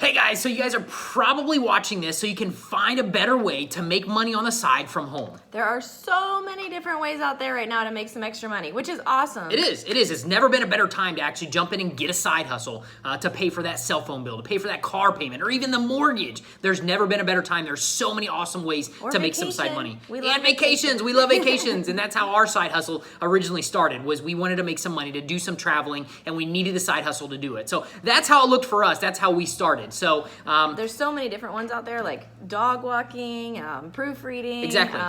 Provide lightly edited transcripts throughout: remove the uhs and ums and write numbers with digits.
Hey guys, so you guys are probably watching this so you can find a better way to make money on the side from home. There are so many different ways out there right now to make some extra money, which is awesome. It is. It's never been a better time to actually jump in and get a side hustle to pay for that cell phone bill, to pay for that car payment, or even the mortgage. There's never been a better time. There's so many awesome ways to make some side money. And vacations. We love vacations. And that's how our side hustle originally started, was we wanted to make some money, to do some traveling, and we needed a side hustle to do it. So that's how it looked for us. That's how we started. So there's so many different ones out there, like dog walking, proofreading, exactly.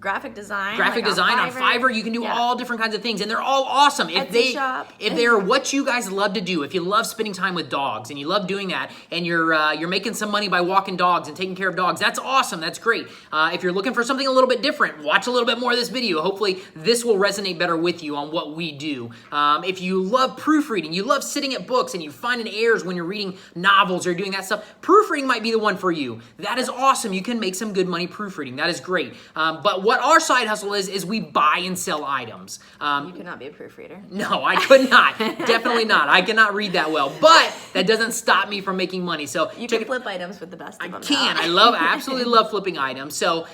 Graphic design. Graphic design on Fiverr. You can do all different kinds of things, and they're all awesome. If they're what you guys love to do, if you love spending time with dogs and you love doing that, and you're making some money by walking dogs and taking care of dogs, that's awesome. That's great. If you're looking for something a little bit different, watch a little bit more of this video. Hopefully, this will resonate better with you on what we do. If you love proofreading, you love sitting at books and you find an errors when you're reading novels or doing that stuff, proofreading might be the one for you. That is awesome. You can make some good money proofreading. That is great. But what our side hustle is we buy and sell items. You could not be a proofreader. No, I could not. Definitely not. I cannot read that well, but that doesn't stop me from making money. So you can flip items with the best of them. I can. Now. I absolutely love flipping items. So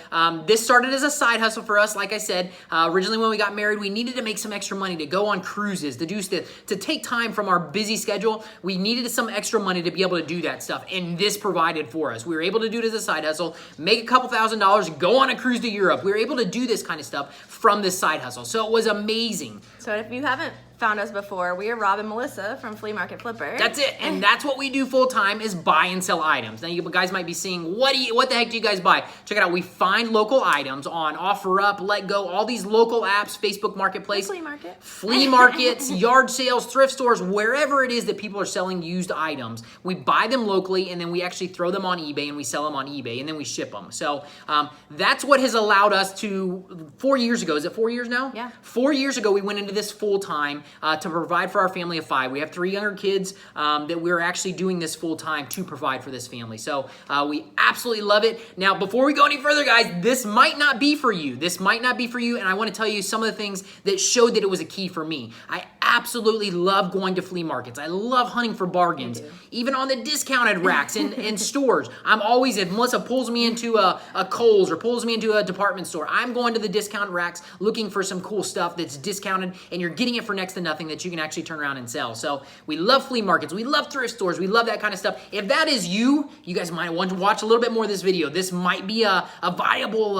this started as a side hustle for us. Like I said, originally when we got married, we needed to make some extra money to go on cruises, to take time from our busy schedule. We needed some extra money to be able to do that stuff, and this provided for us. We were able to do it as a side hustle, make a couple $1,000s, go on a cruise to Europe. We were able to do this kind of stuff from this side hustle. So it was amazing. So if you haven't found us before, we are Rob and Melissa from Flea Market Flipper. That's it, and that's what we do full time, is buy and sell items. Now you guys might be seeing, what the heck do you guys buy? Check it out. We find local items on OfferUp, LetGo, all these local apps, Facebook Marketplace, flea markets, yard sales, thrift stores, wherever it is that people are selling used items. We buy them locally, and then we actually throw them on eBay, and we sell them on eBay, and then we ship them. So that's what has allowed us to, 4 years ago, is it 4 years now? Yeah. 4 years ago, we went into this full time to provide for our family of 5. We have 3 younger kids that we're actually doing this full time to provide for this family. So we absolutely love it. Now, before we go any further, guys, this might not be for you. This might not be for you, and I want to tell you some of the things that showed that it was a key for me. I absolutely love going to flea markets. I love hunting for bargains, even on the discounted racks in stores. I'm always, if Melissa pulls me into a Kohl's or pulls me into a department store, I'm going to the discount racks looking for some cool stuff that's discounted, and you're getting it for next to nothing that you can actually turn around and sell. So we love flea markets. We love thrift stores. We love that kind of stuff. If that is you, you guys might want to watch a little bit more of this video. This might be a viable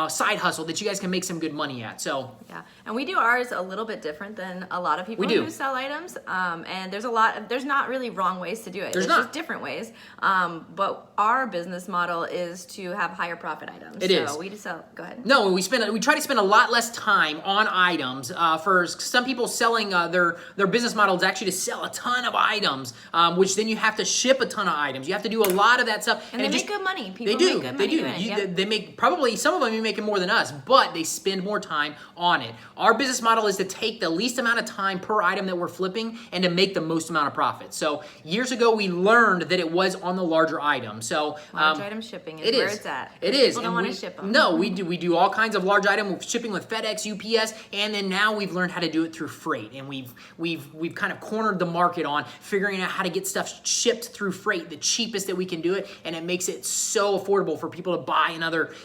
side hustle that you guys can make some good money at. So yeah, and we do ours a little bit different than a lot of people who sell items. And there's not really wrong ways to do it. There's just different ways. But our business model is to have higher profit items. It is. We just sell. Go ahead. No, we try to spend a lot less time on items. For some people, selling their business model is actually to sell a ton of items, which then you have to ship a ton of items. You have to do a lot of that stuff. And they make good money. People make good money. They do. Doing it, They make, probably some of them are making more than us, but they spend more time on it. Our business model is to take the least amount of time per item that we're flipping and to make the most amount of profit. So years ago, we learned that it was on the larger items. So large item shipping is where it's at. It is. People don't want to ship them. No, we do all kinds of large item shipping with FedEx, UPS, and then now we've learned how to do it through freight, and we've kind of cornered the market on figuring out how to get stuff shipped through freight, the cheapest that we can do it, and it makes it so affordable for people to buy in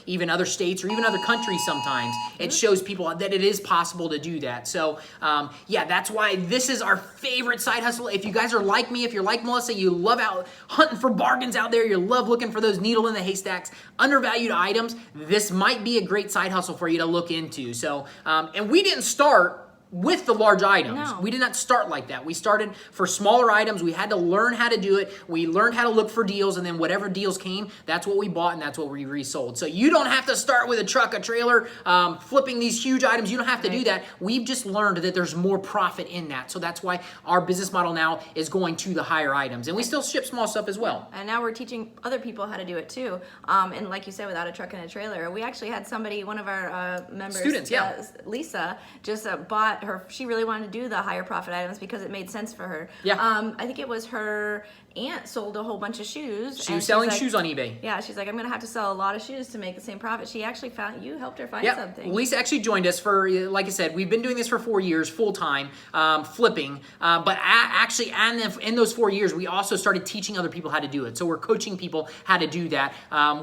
even other states or even other countries sometimes. It shows people that it is possible to do that. So yeah, that's why this is our favorite side hustle. If you guys are like me, if you're like Melissa, you love out hunting for bargains out there, you love looking for those needle in the haystacks, undervalued items, this might be a great side hustle for you to look into. So, and we didn't start with the large items. No. We did not start like that. We started for smaller items. We had to learn how to do it. We learned how to look for deals, and then whatever deals came, that's what we bought and that's what we resold. So you don't have to start with a truck, a trailer, flipping these huge items. You don't have to do that. We've just learned that there's more profit in that. So that's why our business model now is going to the higher items, and we still ship small stuff as well. And now we're teaching other people how to do it too. And like you said, without a truck and a trailer, we actually had somebody, one of our members, students, Lisa, just bought she really wanted to do the higher profit items because it made sense for her. Yeah. I think it was her aunt sold a whole bunch of shoes. She was selling shoes on eBay. Yeah, she's like, I'm gonna have to sell a lot of shoes to make the same profit. She actually you helped her find something. Lisa actually joined us for, like I said, we've been doing this for 4 years, full time, flipping. But actually, in those 4 years, we also started teaching other people how to do it. So we're coaching people how to do that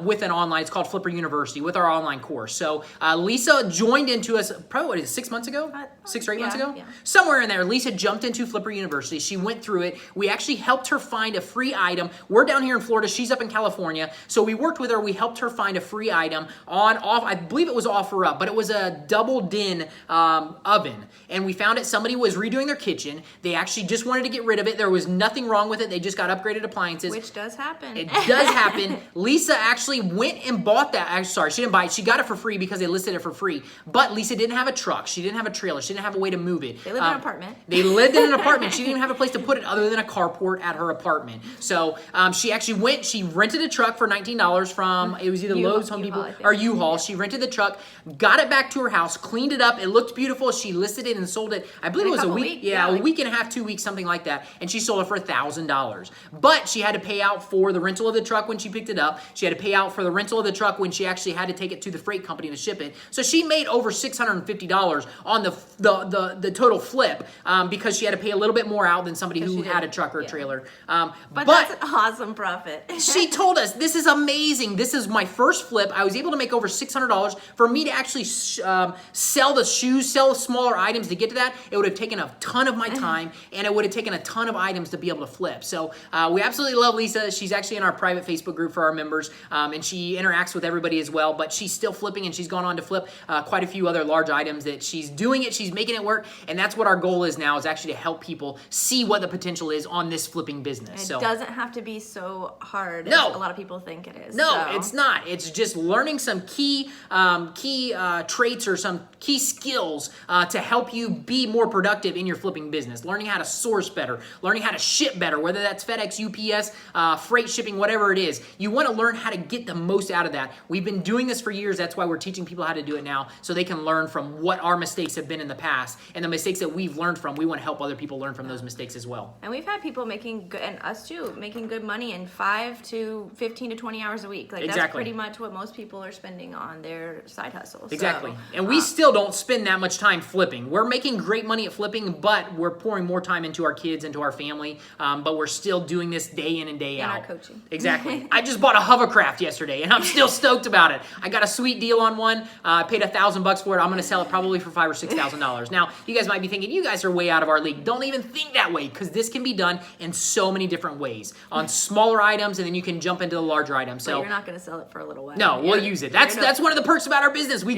with an online. It's called Flipper University with our online course. So Lisa joined into us probably 6 months ago, 6 or 8 months ago, somewhere in there. Lisa jumped into Flipper University. She went through it. We actually helped her find a free item. We're down here in Florida. She's up in California. So we worked with her. We helped her find a free item I believe it was OfferUp, but it was a double din oven. And we found it. Somebody was redoing their kitchen. They actually just wanted to get rid of it. There was nothing wrong with it. They just got upgraded appliances. Which does happen. It does happen. Lisa actually went and bought that. Sorry, she didn't buy it. She got it for free because they listed it for free. But Lisa didn't have a truck. She didn't have a trailer. She didn't have a way to move it. They lived in an apartment. They lived in an apartment. She didn't even have a place to put it other than a carport at her apartment. So she actually she rented a truck for $19 from, it was either Lowe's, Home Depot, or U-Haul. She rented the truck, got it back to her house, cleaned it up. It looked beautiful. She listed it and sold it. I believe it was a week. A week and a half, 2 weeks, something like that. And she sold it for $1,000. But she had to pay out for the rental of the truck when she picked it up. She had to pay out for the rental of the truck when she actually had to take it to the freight company to ship it. So she made over $650 on the total flip because she had to pay a little bit more out than somebody who had a truck or a trailer. But that's an awesome profit. She told us, this is amazing. This is my first flip. I was able to make over $600 for me to actually sell the shoes, sell smaller items to get to that. It would have taken a ton of my time and it would have taken a ton of items to be able to flip. So we absolutely love Lisa. She's actually in our private Facebook group for our members and she interacts with everybody as well, but she's still flipping and she's gone on to flip quite a few other large items that she's doing it. She's making it work. And that's what our goal is now, is actually to help people see what the potential is on this flipping business. It doesn't have to be so hard as a lot of people think it is. No, it's not. It's just learning some key traits or some key skills to help you be more productive in your flipping business. Learning how to source better, learning how to ship better, whether that's FedEx, UPS, freight shipping, whatever it is. You want to learn how to get the most out of that. We've been doing this for years. That's why we're teaching people how to do it now, so they can learn from what our mistakes have been in the past and the mistakes that we've learned from. We want to help other people learn from those mistakes as well. And we've had people making good, and us too, making good money in 5 to 15 to 20 hours a week. Like that's pretty much what most people are spending on their side hustles. Exactly. And we still don't spend that much time flipping. We're making great money at flipping, but we're pouring more time into our kids, into our family. But we're still doing this day in and day out. And our coaching. Exactly. I just bought a hovercraft yesterday, and I'm still stoked about it. I got a sweet deal on one. I paid $1,000 for it. I'm going to sell it probably for $5,000 or $6,000. Now, you guys might be thinking, you guys are way out of our league. Don't even think that way, because this can be done in so many different ways on smaller items, and then you can jump into the larger items. So you're not going to sell it for a little while. No, we'll use it. That's one of the perks about our business. We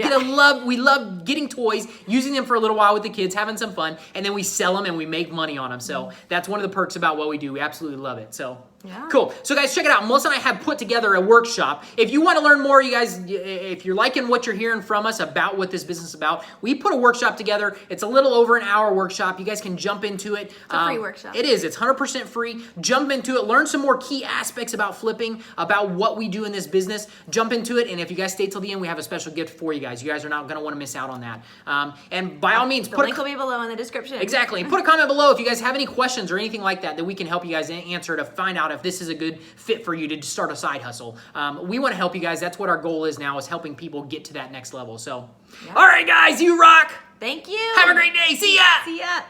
love getting toys, using them for a little while with the kids, having some fun, and then we sell them and we make money on them. So that's one of the perks about what we do. We absolutely love it. So cool. So guys, check it out. Melissa and I have put together a workshop. If you want to learn more, you guys, if you're liking what you're hearing from us about what this business is about, we put a workshop together. It's a little over an hour workshop. You guys can jump into it. It's a free workshop. It is. It's 100% free. Jump into it. Learn some more key aspects about flipping, about what we do in this business. Jump into it. And if you guys stay till the end, we have a special gift for you guys. You guys are not going to want to miss out on that. And by all means, the link will be below in the description. Exactly. Put a comment below if you guys have any questions or anything like that we can help you guys answer to find out if this is a good fit for you to start a side hustle. We want to help you guys. That's what our goal is now, is helping people get to that next level. So, all right, guys, you rock. Thank you. Have a great day. See ya. See ya.